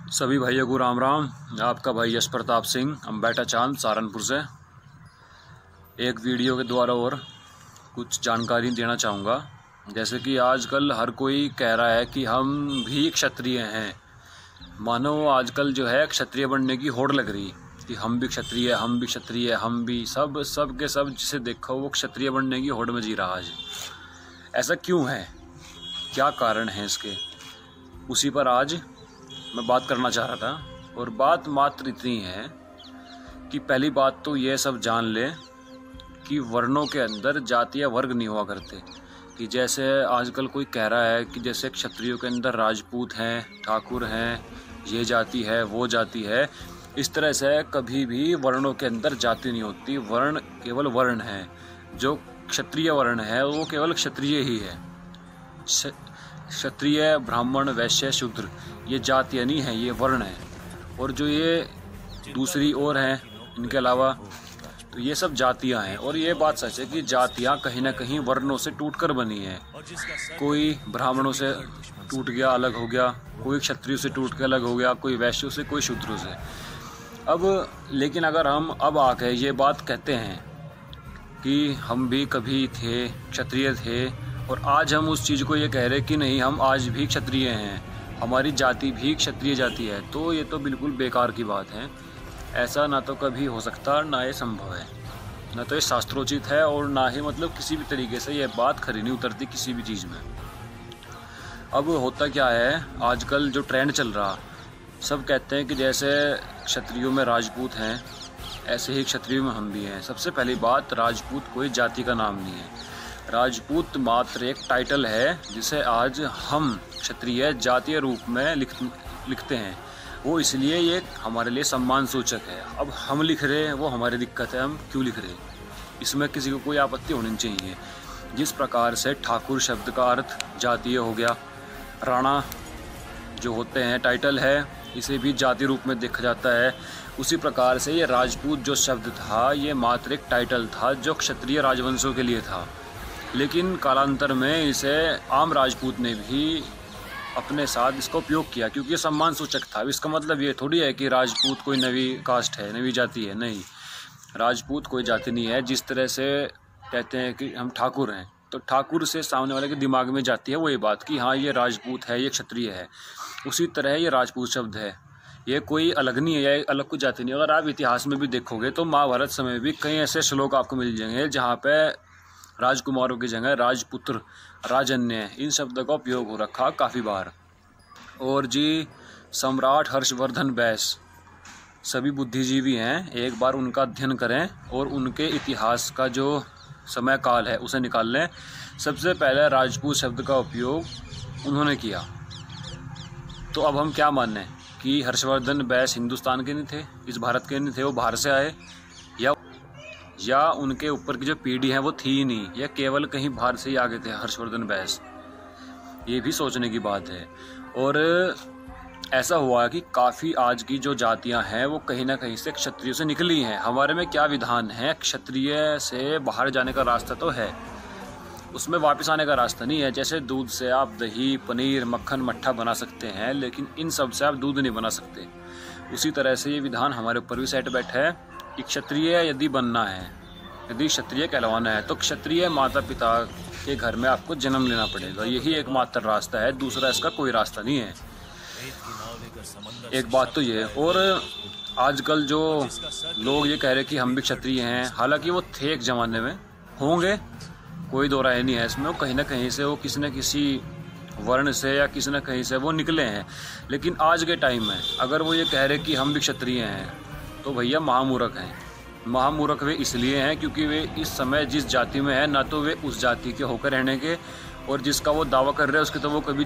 सभी भाइयों को राम राम। आपका भाई यश प्रताप सिंह अंबेटा चांद सहारनपुर से एक वीडियो के द्वारा और कुछ जानकारी देना चाहूँगा। जैसे कि आजकल हर कोई कह रहा है कि हम भी क्षत्रिय हैं। मानो आजकल जो है क्षत्रिय बनने की होड़ लग रही कि हम भी क्षत्रिय, हम भी क्षत्रिय, हम भी सब के सब जिसे देखो वो क्षत्रिय बनने की होड़ में जी रहा आज। ऐसा क्यों है, क्या कारण है इसके, उसी पर आज मैं बात करना चाह रहा था। और बात मात्र इतनी है कि पहली बात तो ये सब जान ले कि वर्णों के अंदर जातीय वर्ग नहीं हुआ करते। कि जैसे आजकल कोई कह रहा है कि जैसे क्षत्रियों के अंदर राजपूत हैं, ठाकुर हैं, ये जाति है, वो जाति है, इस तरह से कभी भी वर्णों के अंदर जाति नहीं होती। वर्ण केवल वर्ण है। जो क्षत्रिय वर्ण है वो केवल क्षत्रिय ही है। क्षत्रिय, ब्राह्मण, वैश्य, शूद्र ये जातियाँ नहीं है, ये वर्ण है। और जो ये दूसरी ओर हैं इनके अलावा तो ये सब जातियाँ हैं। और ये बात सच है कि जातियाँ कहीं ना कहीं वर्णों से टूटकर बनी हैं। कोई ब्राह्मणों से टूट गया, अलग हो गया, कोई क्षत्रियों से टूट के अलग हो गया, कोई वैश्यों से, कोई शूद्रों से। अब लेकिन अगर हम अब आके ये बात कहते हैं कि हम भी कभी थे, क्षत्रिय थे, और आज हम उस चीज़ को ये कह रहे कि नहीं हम आज भी क्षत्रिय हैं, हमारी जाति भी क्षत्रिय जाति है, तो ये तो बिल्कुल बेकार की बात है। ऐसा ना तो कभी हो सकता, ना ये संभव है, ना तो ये शास्त्रोचित है, और ना ही मतलब किसी भी तरीके से ये बात खरी नहीं उतरती किसी भी चीज़ में। अब होता क्या है, आजकल जो ट्रेंड चल रहा, सब कहते हैं कि जैसे क्षत्रियों में राजपूत हैं ऐसे ही क्षत्रियों में हम भी हैं। सबसे पहली बात, राजपूत कोई जाति का नाम नहीं है। राजपूत मात्र एक टाइटल है जिसे आज हम क्षत्रिय जातीय रूप में लिखते हैं। वो इसलिए ये हमारे लिए सम्मान सूचक है। अब हम लिख रहे हैं वो हमारी दिक्कत है, हम क्यों लिख रहे हैं, इसमें किसी को कोई आपत्ति होनी चाहिए। जिस प्रकार से ठाकुर शब्द का अर्थ जातीय हो गया, राणा जो होते हैं टाइटल है, इसे भी जाति रूप में देखा जाता है, उसी प्रकार से ये राजपूत जो शब्द था ये मात्र एक टाइटल था जो क्षत्रिय राजवंशों के लिए था। लेकिन कालांतर में इसे आम राजपूत ने भी अपने साथ इसका उपयोग किया क्योंकि ये सम्मान सूचक था। इसका मतलब ये थोड़ी है कि राजपूत कोई नवी कास्ट है, नवी जाति है, नहीं, राजपूत कोई जाति नहीं है। जिस तरह से कहते हैं कि हम ठाकुर हैं, तो ठाकुर से सामने वाले के दिमाग में जाती है वो ये बात कि हाँ ये राजपूत है, ये क्षत्रिय है। उसी तरह ये राजपूत शब्द है, ये कोई अलग नहीं है, ये अलग कोई जाति नहीं है। अगर आप इतिहास में भी देखोगे तो महाभारत समय में भी कई ऐसे श्लोक आपको मिल जाएंगे जहाँ पे राजकुमारों की जगह राजपुत्र, राजन्य इन शब्दों का उपयोग हो रखा काफ़ी बार। और जी सम्राट हर्षवर्धन बैस सभी बुद्धिजीवी हैं, एक बार उनका अध्ययन करें और उनके इतिहास का जो समय काल है उसे निकाल लें। सबसे पहले राजपूत शब्द का उपयोग उन्होंने किया। तो अब हम क्या माने कि हर्षवर्धन बैस हिंदुस्तान के नहीं थे, इस भारत के नहीं थे, वो बाहर से आए, या उनके ऊपर की जो पीढ़ी है वो थी ही नहीं, या केवल कहीं बाहर से ही आ गए थे हर्षवर्धन बैस, ये भी सोचने की बात है। और ऐसा हुआ कि काफ़ी आज की जो जातियां हैं वो कहीं ना कहीं से क्षत्रियों से निकली हैं। हमारे में क्या विधान है, क्षत्रिय से बाहर जाने का रास्ता तो है, उसमें वापस आने का रास्ता नहीं है। जैसे दूध से आप दही, पनीर, मक्खन, मट्ठा बना सकते हैं, लेकिन इन सब से आप दूध नहीं बना सकते। उसी तरह से ये विधान हमारे ऊपर भी सेट बैठा है कि क्षत्रिय यदि बनना है, यदि क्षत्रिय कहलवाना है तो क्षत्रिय माता पिता के घर में आपको जन्म लेना पड़ेगा। यही एकमात्र रास्ता है, दूसरा इसका कोई रास्ता नहीं है। एक बात तो ये। और आजकल जो लोग ये कह रहे कि हम भी क्षत्रिय हैं, हालांकि वो थे एक ज़माने में, होंगे, कोई दो राय नहीं है इसमें। वो कहीं ना कहीं से वो किसी न किसी वर्ण से या किसी न कहीं से वो निकले हैं। लेकिन आज के टाइम में अगर वो ये कह रहे कि हम भी क्षत्रिय हैं तो भैया महामूर्ख हैं। महामूर्ख वे इसलिए हैं क्योंकि वे इस समय जिस जाति में है ना तो वे उस जाति के होकर रहने के, और जिसका वो दावा कर रहे हैं उसके तो वो कभी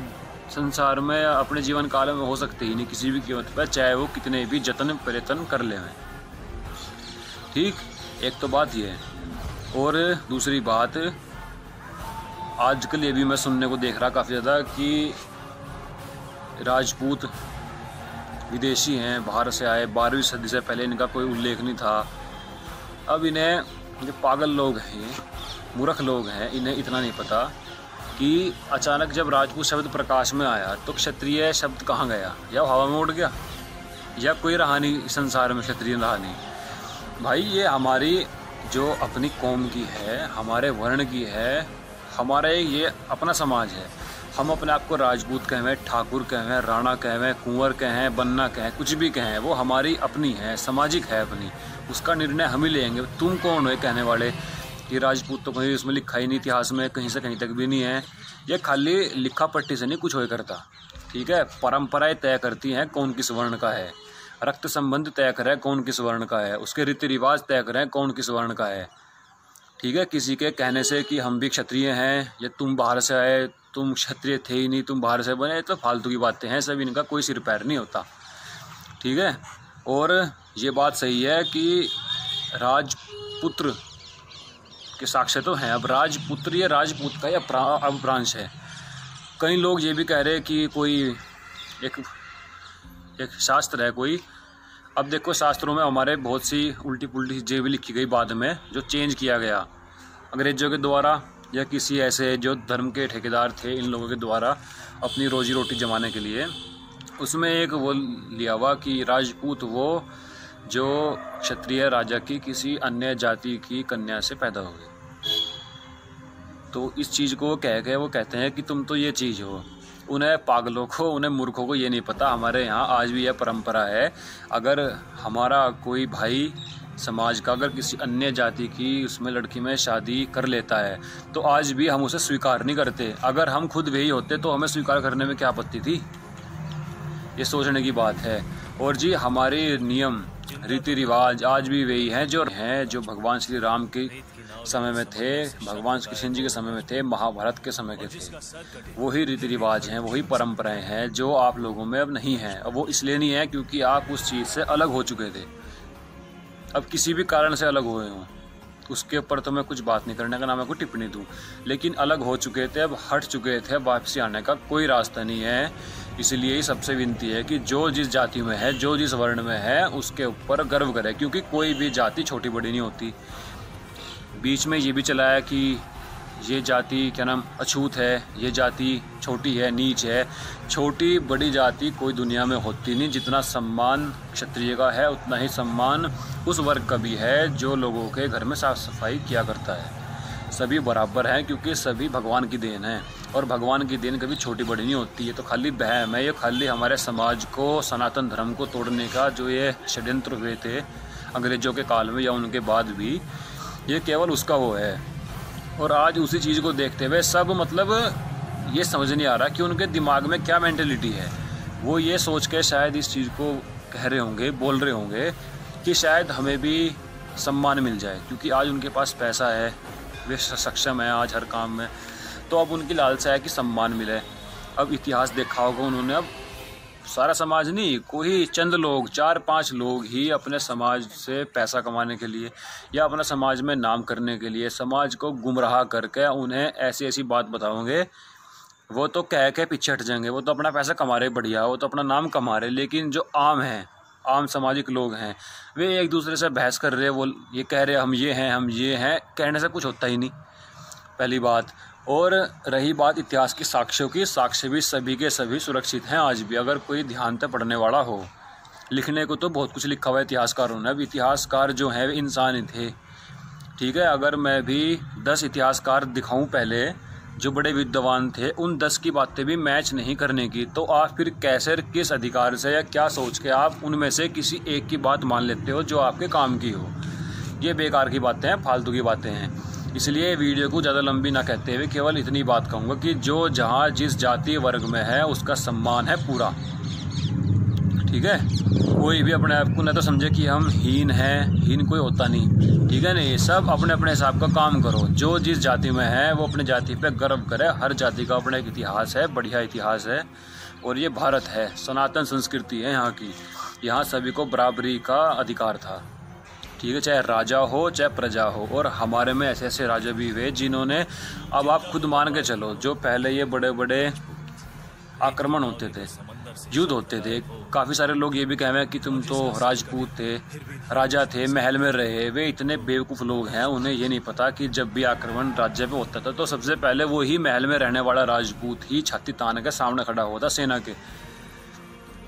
संसार में अपने जीवन काल में हो सकते ही नहीं किसी भी कीमत पर, चाहे वो कितने भी जतन प्रयत्न कर ले। ठीक, एक तो बात ये है। और दूसरी बात, आजकल ये भी मैं सुनने को देख रहा काफ़ी ज़्यादा कि राजपूत विदेशी हैं, बाहर से आए, 12वीं सदी से पहले इनका कोई उल्लेख नहीं था। अब इन्हें, जो पागल लोग हैं, मूर्ख लोग हैं, इन्हें इतना नहीं पता कि अचानक जब राजपूत शब्द प्रकाश में आया तो क्षत्रिय शब्द कहाँ गया, या हवा में उड़ गया। या कोई रहा नहीं संसार में क्षत्रिय रहा नहीं। भाई ये हमारी जो अपनी कौम की है, हमारे वर्ण की है, हमारे ये अपना समाज है। हम अपने आप को राजपूत कहें, ठाकुर कहें, राणा कहें, कुंवर कहें, बन्ना कहें, कुछ भी कहें, वो हमारी अपनी है, सामाजिक है अपनी। उसका निर्णय हम ही लेंगे। तुम कौन हो कहने वाले कि राजपूत तो कहीं उसमें लिखा ही नहीं, इतिहास में कहीं से कहीं तक भी नहीं है। ये खाली लिखा पट्टी से नहीं कुछ हो करता, ठीक है। परंपराएं तय करती हैं कौन किस वर्ण का है, रक्त संबंध तय करें कौन किस वर्ण का है, उसके रीति रिवाज तय करें कौन किस वर्ण का है, ठीक है। किसी के कहने से कि हम भी क्षत्रिय हैं या तुम बाहर से आए, तुम क्षत्रिय थे ही नहीं, तुम बाहर से बने, तो फालतू की बातें हैं सब। इनका कोई सिर पैर नहीं होता, ठीक है। और ये बात सही है कि राजपुत्र के साक्ष्य तो हैं। अब राजपुत्र ये राजपूत का या अपभ्रंश है। कई लोग ये भी कह रहे हैं कि कोई एक शास्त्र है कोई। अब देखो शास्त्रों में हमारे बहुत सी उल्टी पुल्टी चीज़ें भी लिखी गई बाद में, जो चेंज किया गया अंग्रेजों के द्वारा या किसी ऐसे जो धर्म के ठेकेदार थे इन लोगों के द्वारा अपनी रोजी रोटी जमाने के लिए। उसमें एक वो लिया हुआ कि राजपूत वो जो क्षत्रिय राजा की किसी अन्य जाति की कन्या से पैदा हुए। तो इस चीज़ को कह के वो कहते हैं कि तुम तो ये चीज़ हो। उन्हें पागलों को, उन्हें मूर्खों को ये नहीं पता हमारे यहाँ आज भी यह परंपरा है। अगर हमारा कोई भाई समाज का अगर किसी अन्य जाति की उसमें लड़की में शादी कर लेता है तो आज भी हम उसे स्वीकार नहीं करते। अगर हम खुद वही होते तो हमें स्वीकार करने में क्या आपत्ति थी, ये सोचने की बात है। और जी हमारे नियम रीति रिवाज आज भी वही हैं जो भगवान श्री राम के समय में थे, भगवान कृष्ण जी के समय में थे, महाभारत के समय के थे। वही रीति रिवाज हैं, वही परंपराएं हैं जो आप लोगों में अब नहीं हैं। अब वो इसलिए नहीं है क्योंकि आप उस चीज़ से अलग हो चुके थे। अब किसी भी कारण से अलग हुए हों उसके ऊपर तो मैं कुछ बात नहीं करने का, ना मैं कोई टिप्पणी दूँ, लेकिन अलग हो चुके थे, अब हट चुके थे, वापसी आने का कोई रास्ता नहीं है। इसलिए ही सबसे विनती है कि जो जिस जाति में है, जो जिस वर्ण में है, उसके ऊपर गर्व करे, क्योंकि कोई भी जाति छोटी बड़ी नहीं होती। बीच में ये भी चला है कि ये जाति क्या नाम अछूत है, ये जाति छोटी है, नीच है। छोटी बड़ी जाति कोई दुनिया में होती नहीं। जितना सम्मान क्षत्रिय का है उतना ही सम्मान उस वर्ग का भी है जो लोगों के घर में साफ सफाई किया करता है। सभी बराबर हैं क्योंकि सभी भगवान की देन है, और भगवान की देन कभी छोटी बड़ी नहीं होती। ये तो खाली बहम है, ये खाली हमारे समाज को, सनातन धर्म को तोड़ने का जो ये षड्यंत्र हुए थे अंग्रेजों के काल में या उनके बाद भी, ये केवल उसका वो है। और आज उसी चीज़ को देखते हुए सब मतलब ये समझ नहीं आ रहा कि उनके दिमाग में क्या मेंटेलिटी है। वो ये सोच के शायद इस चीज़ को कह रहे होंगे, बोल रहे होंगे कि शायद हमें भी सम्मान मिल जाए, क्योंकि आज उनके पास पैसा है, वे सक्षम है आज हर काम में, तो अब उनकी लालसा है कि सम्मान मिले। अब इतिहास देखा होगा उन्होंने, अब सारा समाज नहीं, कोई चंद लोग, 4-5 लोग ही अपने समाज से पैसा कमाने के लिए या अपना समाज में नाम करने के लिए समाज को गुमराह करके उन्हें ऐसी ऐसी बात बताओगे, वो तो कह के पीछे हट जाएंगे। वो तो अपना पैसा कमा रहे बढ़िया, वो तो अपना नाम कमा रहे, लेकिन जो आम हैं, आम सामाजिक लोग हैं, वे एक दूसरे से बहस कर रहे, वो ये कह रहे हम ये हैं, हम ये हैं, कहने से कुछ होता ही नहीं, पहली बात। और रही बात इतिहास की साक्ष्यों की, साक्ष्य भी सभी के सभी सुरक्षित हैं आज भी, अगर कोई ध्यान से पढ़ने वाला हो। लिखने को तो बहुत कुछ लिखा हुआ है इतिहासकारों ने। अब इतिहासकार जो हैं वे इंसान ही थे, ठीक है। अगर मैं भी 10 इतिहासकार दिखाऊं पहले जो बड़े विद्वान थे, उन 10 की बातें भी मैच नहीं करने की, तो आप फिर कैसे, किस अधिकार से या क्या सोच के आप उनमें से किसी एक की बात मान लेते हो जो आपके काम की हो। ये बेकार की बातें हैं, फालतू की बातें हैं। इसलिए वीडियो को ज़्यादा लंबी ना कहते हुए केवल इतनी बात कहूँगा कि जो जहाँ जिस जाति वर्ग में है उसका सम्मान है पूरा, ठीक है। कोई भी अपने आप को न तो समझे कि हम हीन हैं, हीन कोई होता नहीं, ठीक है। नहीं, सब अपने अपने हिसाब का काम करो। जो जिस जाति में है वो अपनी जाति पे गर्व करे। हर जाति का अपना एक इतिहास है, बढ़िया इतिहास है, और ये भारत है, सनातन संस्कृति है यहाँ की। यहाँ सभी को बराबरी का अधिकार था, ठीक है, चाहे राजा हो चाहे प्रजा हो। और हमारे में ऐसे ऐसे राजा भी हुए जिन्होंने, अब आप खुद मान के चलो, जो पहले ये बड़े बड़े आक्रमण होते थे, युद्ध होते थे, काफ़ी सारे लोग ये भी कह रहे हैं कि तुम तो राजपूत थे, राजा थे, महल में रहे, वे इतने बेवकूफ़ लोग हैं, उन्हें ये नहीं पता कि जब भी आक्रमण राज्य पे होता था तो सबसे पहले वो ही महल में रहने वाला राजपूत ही छाती तान के सामने खड़ा हुआ था सेना के।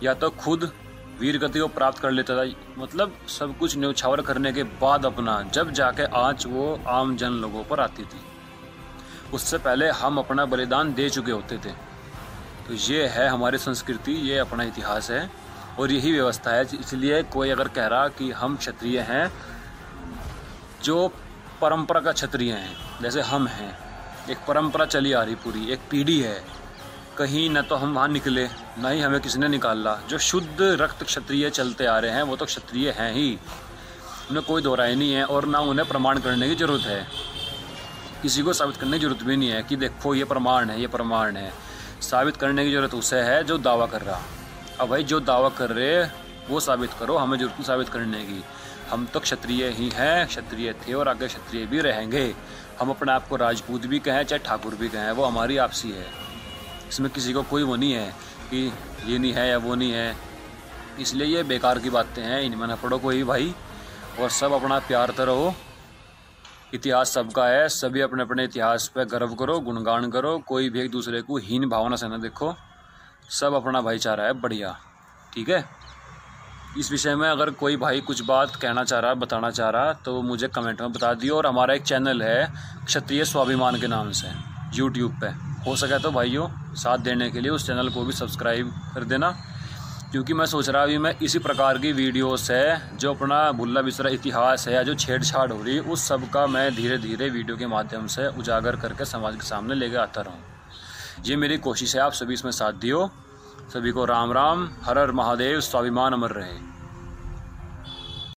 या तो खुद वीर गति को प्राप्त कर लेता था, मतलब सब कुछ न्यौछावर करने के बाद अपना जब जाके आँच वो आम जन लोगों पर आती थी। उससे पहले हम अपना बलिदान दे चुके होते थे। तो ये है हमारी संस्कृति, ये अपना इतिहास है और यही व्यवस्था है। इसलिए कोई अगर कह रहा कि हम क्षत्रिय हैं, जो परंपरा का क्षत्रिय हैं, जैसे हम हैं, एक परंपरा चली आ रही, पूरी एक पीढ़ी है, कहीं न तो हम वहाँ निकले, ना ही हमें किसी ने निकाला। जो शुद्ध रक्त क्षत्रिय चलते आ रहे हैं वो तो क्षत्रिय हैं ही, उन्हें कोई दोहराई नहीं है और ना उन्हें प्रमाण करने की ज़रूरत है। किसी को साबित करने की ज़रूरत भी नहीं है कि देखो ये प्रमाण है, ये प्रमाण है। साबित करने की ज़रूरत उसे है जो दावा कर रहा। अब भाई जो दावा कर रहे वो साबित करो, हमें ज़रूरत नहीं साबित करने की। हम तो क्षत्रिय ही हैं, क्षत्रिय थे और आगे क्षत्रिय भी रहेंगे। हम अपने आप को राजपूत भी कहें चाहे ठाकुर भी कहें, वो हमारी आपसी है। इसमें किसी को कोई वो नहीं है कि ये नहीं है या वो नहीं है। इसलिए ये बेकार की बातें हैं, इनमें न पड़ो कोई भाई, और सब अपना प्यार तो रहो। इतिहास सबका है, सभी अपने अपने इतिहास पे गर्व करो, गुणगान करो, कोई भी एक दूसरे को हीन भावना से न देखो। सब अपना भाईचारा है, बढ़िया, ठीक है। इस विषय में अगर कोई भाई कुछ बात कहना चाह रहा, बताना चाह रहा, तो मुझे कमेंट में बता दियो। और हमारा एक चैनल है क्षत्रिय स्वाभिमान के नाम से यूट्यूब पे, हो सके तो भाइयों साथ देने के लिए उस चैनल को भी सब्सक्राइब कर देना, क्योंकि मैं सोच रहा अभी मैं इसी प्रकार की वीडियोस है जो अपना भुल्ला बिसरा इतिहास है या जो छेड़छाड़ हो रही है, उस सब का मैं धीरे धीरे वीडियो के माध्यम से उजागर करके समाज के सामने लेके आता रहूँ। ये मेरी कोशिश है, आप सभी इसमें साथ दियो। सभी को राम राम, हर हर महादेव, स्वाभिमान अमर रहे।